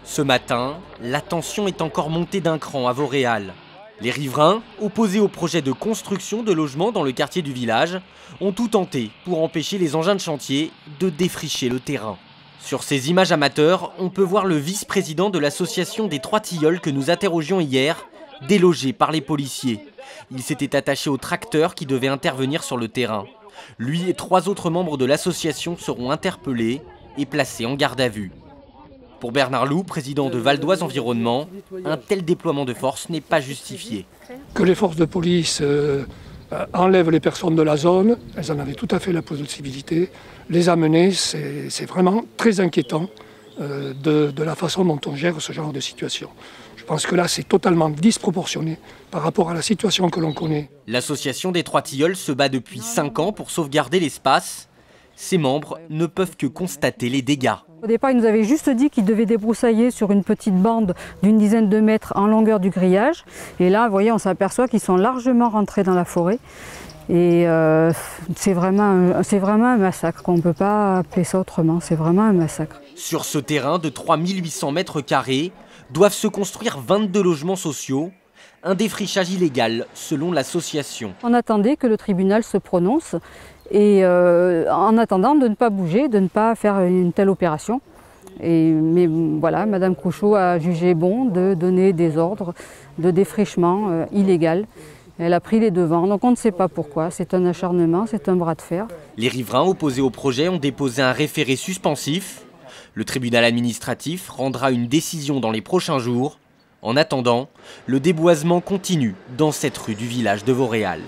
Ce matin, la tension est encore montée d'un cran à Vauréal. Les riverains, opposés au projet de construction de logements dans le quartier du village, ont tout tenté pour empêcher les engins de chantier de défricher le terrain. Sur ces images amateurs, on peut voir le vice-président de l'association des Trois Tilleuls que nous interrogions hier, délogé par les policiers. Il s'était attaché au tracteur qui devait intervenir sur le terrain. Lui et 3 autres membres de l'association seront interpellés et placés en garde à vue. Pour Bernard Loup, président de Val d'Oise Environnement, un tel déploiement de force n'est pas justifié. Que les forces de police enlèvent les personnes de la zone, elles en avaient tout à fait la possibilité. Les amener, c'est vraiment très inquiétant de la façon dont on gère ce genre de situation. Je pense que là, c'est totalement disproportionné par rapport à la situation que l'on connaît. L'association des Trois Tilleuls se bat depuis 5 ans pour sauvegarder l'espace. Ses membres ne peuvent que constater les dégâts. Au départ, ils nous avaient juste dit qu'ils devaient débroussailler sur une petite bande d'une dizaine de mètres en longueur du grillage. Et là, vous voyez, on s'aperçoit qu'ils sont largement rentrés dans la forêt. Et c'est vraiment un massacre. On ne peut pas appeler ça autrement. C'est vraiment un massacre. Sur ce terrain de 3800 mètres carrés, doivent se construire 22 logements sociaux. Un défrichage illégal, selon l'association. On attendait que le tribunal se prononce. Et en attendant de ne pas bouger, de ne pas faire une telle opération. Mais voilà, Madame Crouchot a jugé bon de donner des ordres de défrichement illégal. Elle a pris les devants, donc on ne sait pas pourquoi. C'est un acharnement, c'est un bras de fer. Les riverains opposés au projet ont déposé un référé suspensif. Le tribunal administratif rendra une décision dans les prochains jours. En attendant, le déboisement continue dans cette rue du village de Vauréal.